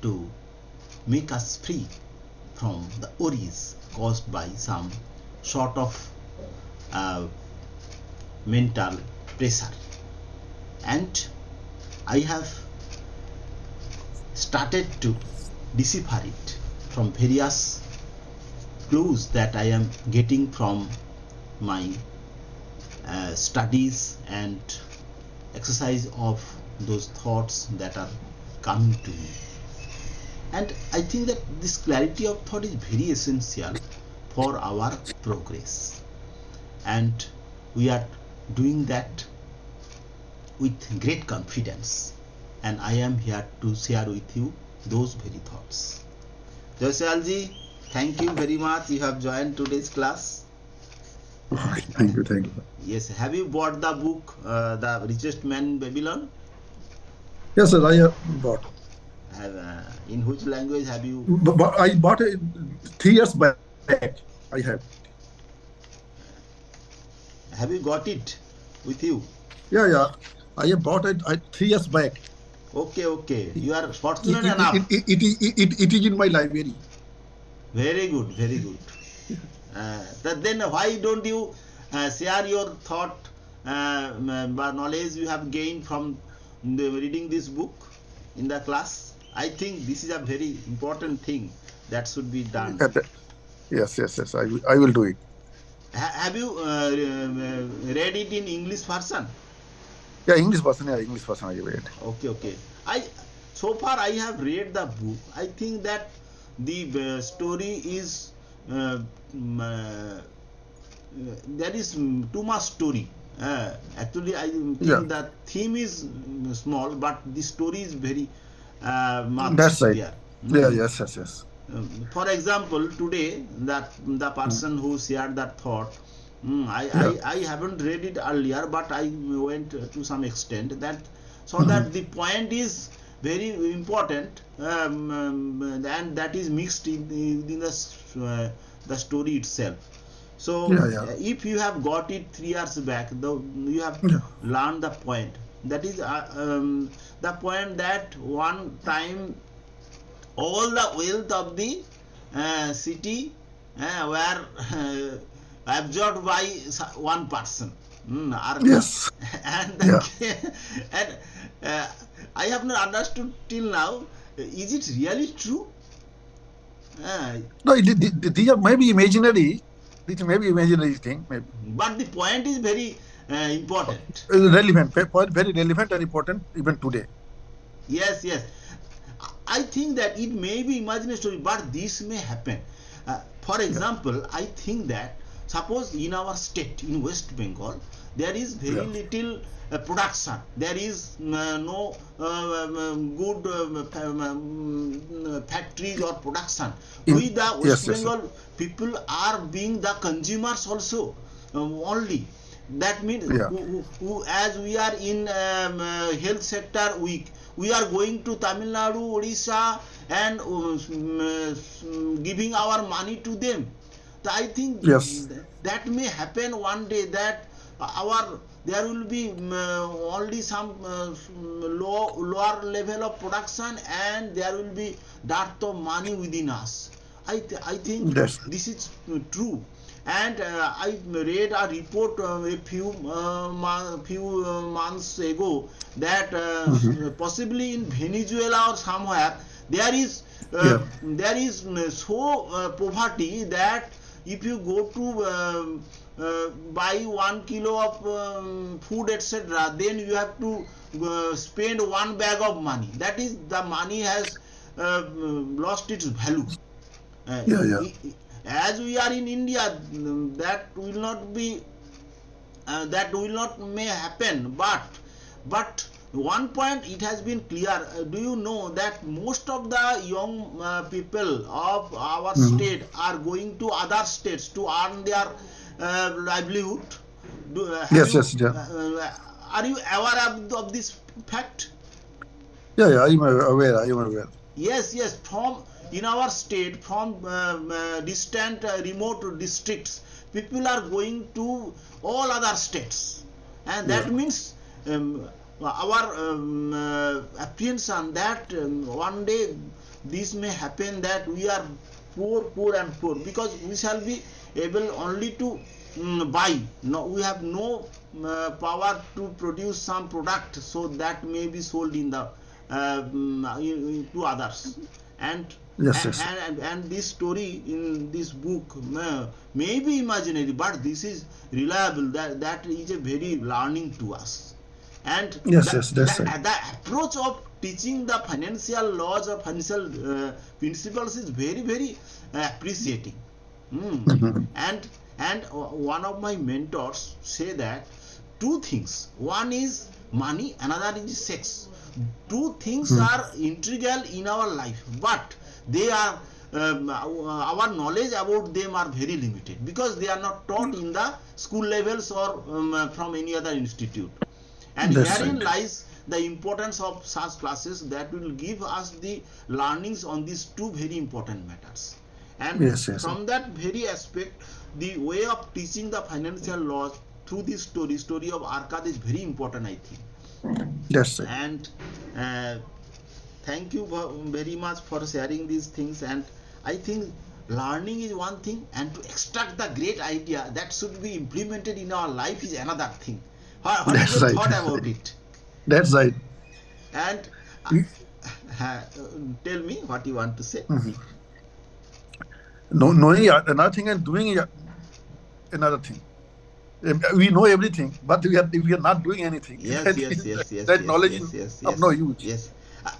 to make us free from the worries caused by some sort of mental pressure. And I have started to decipher it from various clues that I am getting from my studies and exercise of those thoughts that are coming to me. And I think that this clarity of thought is very essential for our progress, and we are doing that with great confidence, and I am here to share with you those very thoughts. Joysalji, thank you very much. You have joined today's class. Thank you. Yes, have you bought the book, The Richest Man in Babylon? Yes, sir, I have bought. In which language have you? But I bought it 3 years back. I have. Have you got it with you? Yeah. I have bought it 3 years back. Okay. You are fortunate enough. It is in my library. Very good. Then why don't you share your thought, knowledge you have gained from reading this book in the class? I think this is a very important thing that should be done. Yes. I will do it. Have you read it in English version? Yeah, English version I read. Okay. So far I have read the book. I think that the story is there is too much story. Actually, I think that theme is small, but the story is very much That's right. there. Yes. For example, today that the person who shared that thought, I haven't read it earlier, but I went to some extent that, so that the point is very important, and that is mixed in the story itself. So if you have got it 3 years back, though, you have learned the point. That is the point that one time all the wealth of the city were absorbed by one person. Yes. And and I have not understood till now. Is it really true? No, these are maybe imaginary. This may be imaginary thing, maybe. But the point is very important. Relevant, very relevant and important even today. Yes. I think that it may be imaginary story, but this may happen. For example, I think that suppose in our state, in West Bengal, there is very little production. There is no good factories or production. We, the West Bengal people, are being the consumers also only. That means as we are in health sector weak, we are going to Tamil Nadu, Odisha, and giving our money to them. So I think that may happen one day, that there will be only some lower level of production, and there will be dearth of money within us. I think this is true. And I read a report a few months ago that possibly in Venezuela or somewhere there is so poverty that if you go to buy 1 kilo of food, etc., then you have to spend one bag of money. That is, the money has lost its value. As we are in India, that will not be may happen, but one point it has been clear. Do you know that most of the young people of our state are going to other states to earn their livelihood? Are you aware of this fact? I am aware. Yes. From in our state, from distant remote districts, people are going to all other states, and that means our apprehension that one day this may happen that we are poor and poor, because we shall be able only to buy. No, we have no power to produce some product so that may be sold in the to others. And Yes, yes, and this story in this book may be imaginary, but this is reliable, that is a very learning to us. And yes, yes. That's right. the approach of teaching the financial laws or financial principles is very appreciating. Mhm. And one of my mentors say that two things: one is money, another is sex. Two things Mhm. are integral in our life, but they are our knowledge about them are very limited, because they are not taught in the school levels or from any other institute. And That's herein right. lies the importance of such classes, that will give us the learnings on these two very important matters. And Yes, yes, from that very aspect, the way of teaching the financial laws through this story of Arcad is very important, I think. that's right. And uh, thank you very much for sharing these things. And I think learning is one thing, and to extract the great idea that should be implemented in our life is another thing. What is That's your right. thought That's about right. it? That's right. And uh, uh, tell me what you want to say. Mhm. Knowing another thing and doing another thing. We know everything, but we are not doing anything. Yes, That, yes, yes, yes, that yes, knowledge is yes, yes, of no yes, use. yes.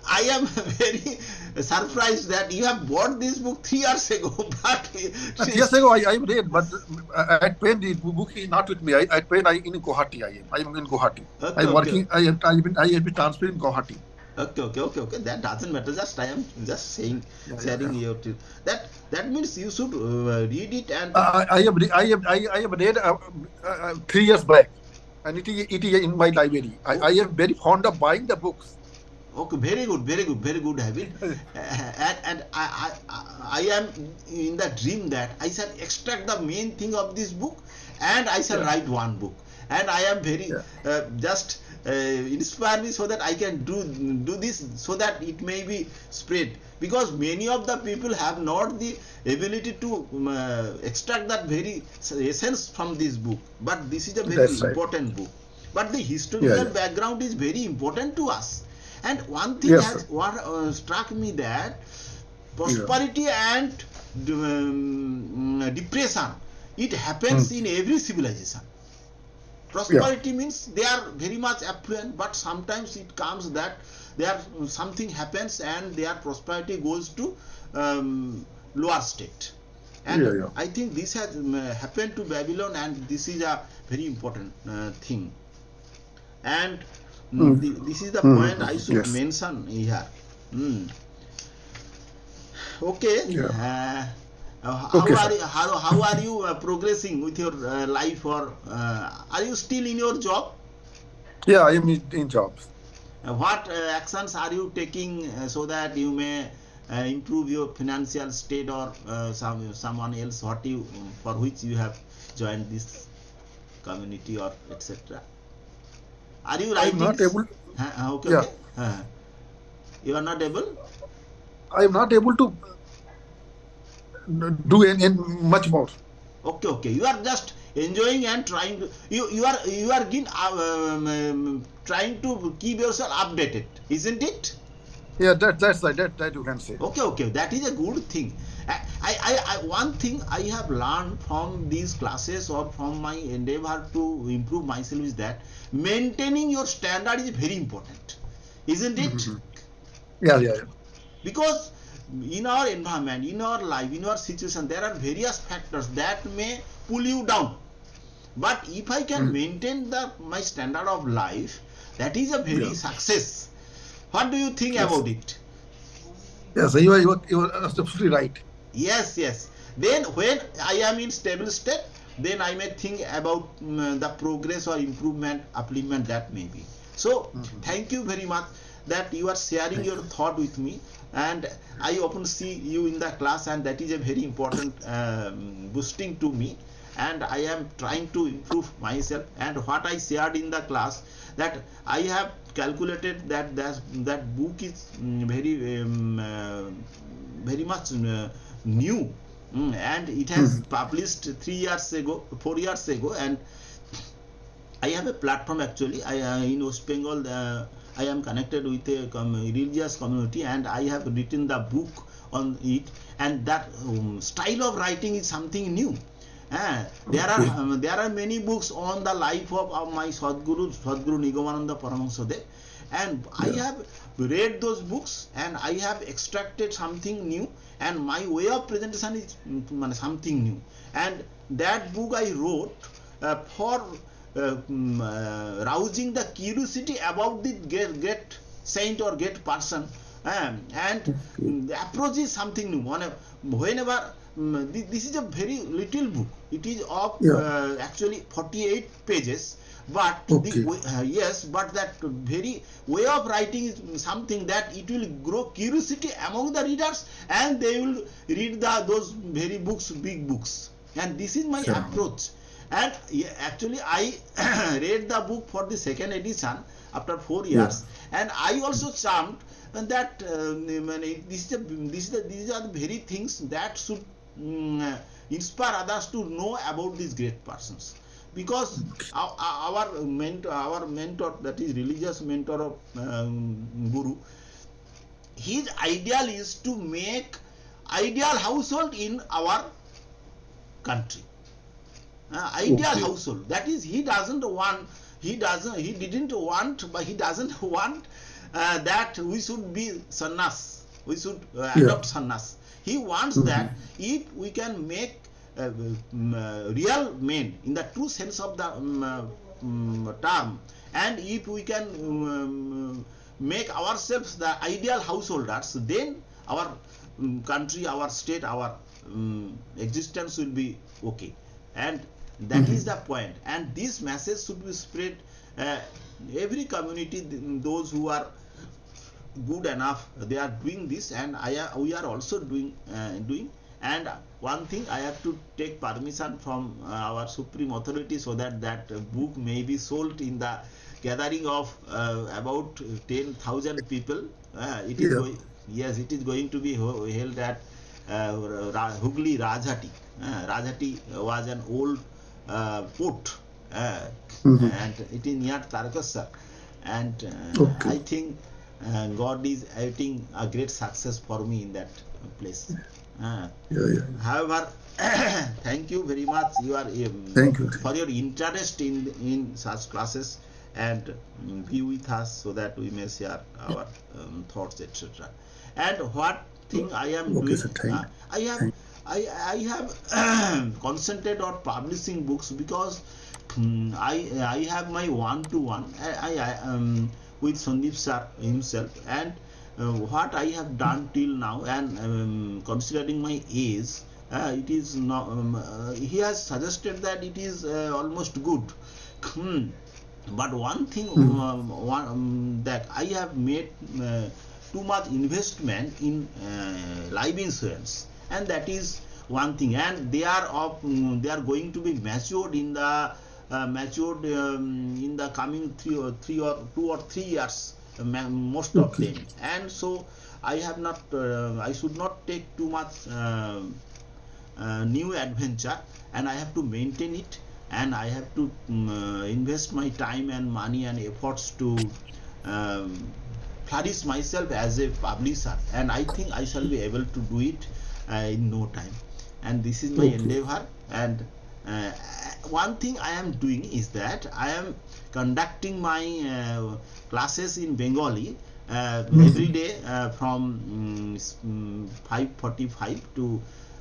I am very surprised that you have bought this book 3 years ago, but And years ago, I read, but at Penn, the book is not with me. At Penn, in Guwahati, I am in Guwahati. okay, I'm okay. working, I have been transferred in Guwahati. Okay. That doesn't matter. Just I am just saying, Yeah, yeah, sharing yeah. your truth. That means you should read it. And I have read 3 years back, and it is in my library. oh, I am very fond of buying the books. okay, very good habit. And I am in the dream that I shall extract the main thing of this book, and I shall Yeah, write one book. And I am very yeah, just inspire me so that I can do this, so that it may be spread, because many of the people have not the ability to extract that very essence from this book. But this is a very that's right. important book. But the Yeah, historical yeah. background is very important to us. And one thing Yes, has sir. what struck me, that Yeah. prosperity and depression, it Mm. happens in every civilization. Yeah. Prosperity means they are very much affluent, but sometimes it comes that there something happens and their prosperity goes to lower state. Yeah, And yeah. I think this has happened to Babylon, and this is a very important thing. And Mm. this is the point I Mm-hmm. should Yes. mention here. Mm. Okay. Yeah. How Okay, are sir. you, how are you progressing with your life, or are you still in your job? Yeah, I am in jobs. What actions are you taking so that you may improve your financial state, or someone else, what you for which you have joined this community, or etc.? Are you I am writing? not able. Okay, Yeah, okay. You are not able. I am not able to do any much more. Okay. You are just enjoying and trying to. You are trying to keep yourself updated, isn't it? Yeah, that's right. That you can say. Okay. That is a good thing. One thing I have learned from these classes, or from my endeavor to improve myself, is that maintaining your standard is very important, isn't it? Mm-hmm. Yeah, yeah, yeah. Because in our environment, in our life, in our situation, there are various factors that may pull you down. But if I can Mm. maintain my standard of life, that is a very Yeah. success. What do you think Yes. about it? Yes. You are absolutely right. Yes. Then when I am in stable state, then I may think about the progress or improvement, upliftment that may be. So Mm-hmm. thank you very much that you are sharing Thank your you. thought with me. And I often see you in the class, and that is a very important boosting to me. And I am trying to improve myself. And what I shared in the class, that I have calculated that that book is very very much new, and it has published 3 years ago, 4 years ago, and I have a platform actually. In West Bengal, I am connected with a religious community, and I have written the book on it. And that style of writing is something new. There are many books on the life of my Sadguru Nigamananda Paramahansadev, and I have read those books, and I have extracted something new, and my way of presentation is something new. And that book I wrote for rousing the curiosity about the great saint or great person, and the approach is something new. Whenever this is a very little book, it is of actually 48 pages, but yes, but that very way of writing is something that it will grow curiosity among the readers, and they will read those very books, big books. And this is my approach. And actually I read the book for the second edition after 4 years, and I also charmed that these are the very things that should inspire others to know about these great persons, because our mentor, that is religious mentor of Guru, his ideal is to make ideal household in our country. Ideal household, that is, he didn't want that we should be sannyas, we should adopt sannyas. He wants that if we can make real men in the true sense of the term, and if we can make ourselves the ideal householders, then our country, our state, our existence will be okay. And that is the point. And this message should be spread every community. Those who are good enough, they are doing this, and we are also doing. And one thing, I have to take permission from our supreme authority, so that book may be sold in the gathering of about 10,000 people. It is it is going to be held at Hooghly Rajhati. Rajhati was an old port, and it is near Tarakasar, and I think God is awaiting a great success for me in that place. However, thank you very much. You are Thank you for your interest in such classes, and be with us so that we may share our thoughts, etc. And what thing I am doing, I have concentrated on publishing books, because I have my one-to-one with Sandeep sir himself, and what I have done till now, and considering my age, it is not. He has suggested that it is almost good. But one thing, that I have made too much investment in life insurance, and that is one thing. And they are going to be matured in the coming 2 or 3 years, most of them. And so I have not I should not take too much new adventure, and I have to maintain it, and I have to invest my time and money and efforts to flourish myself as a publisher, and I think I shall be able to do it in no time. And this is my endeavor. And one thing I am doing is that I am conducting my classes in Bengali every day from 5:45 to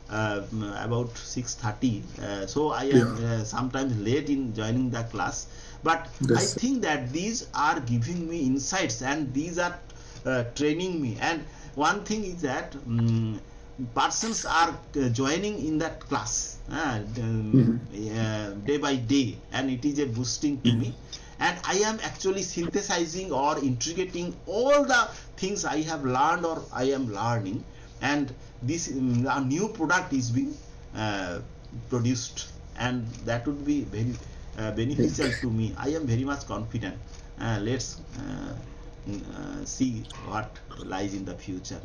about 6:30. So I am sometimes late in joining the class, but I think that these are giving me insights, and these are training me. And one thing is that persons are joining in that class day by day, and it is a boosting to me. And I am actually synthesizing or integrating all the things I have learned or I am learning, and this a new product is being produced, and that would be very beneficial to me. I am very much confident. Let's see what lies in the future.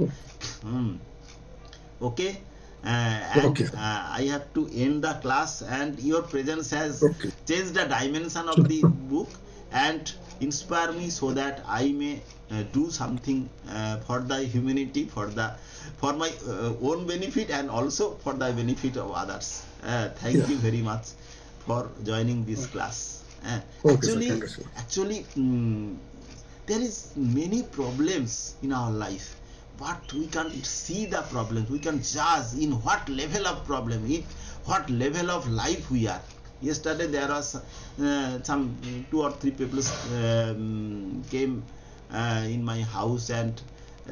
Okay. Okay, And sir. I have to end the class, and your presence has Okay. changed the dimension of Sure. the book and inspire me so that I may do something for the humanity, for my own benefit and also for the benefit of others. Thank Yeah. you very much for joining this class. Okay, sir. Thank Actually, you, sir. actually, there is many problems in our life, but we can't see the problems. We can judge in what level of problem, in what level of life we are. Yesterday there was some 2 or 3 people came in my house, and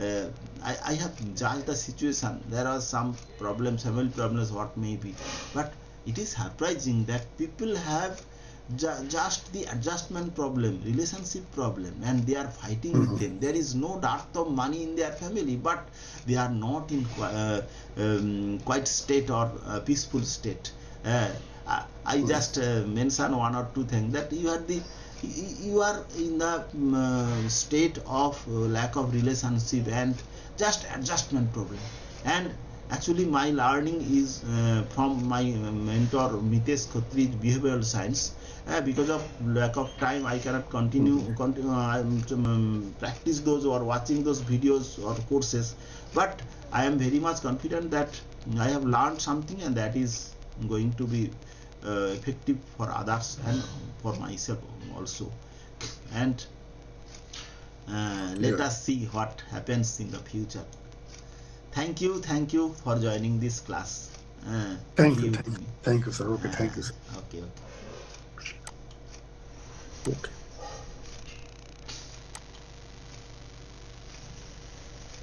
uh, I have judged the situation. There are some problems, family problems, what may be, but it is surprising that people have just the adjustment problem, relationship problem, and they are fighting with them. There is no dearth of money in their family, but they are not in quiet state or peaceful state. I just mention 1 or 2 things that you are in the state of lack of relationship and just adjustment problem. And actually my learning is from my mentor Mitesh Khatri's behavioral science. Because of lack of time I cannot continue practice those or watching those videos or courses, but I am very much confident that I have learned something, and that is going to be effective for others and for myself also. And let Yeah. us see what happens in the future. Thank you for joining this class. Thank Be you. with me. Thank you, sir. Okay. Thank you, sir. Okay. Okay.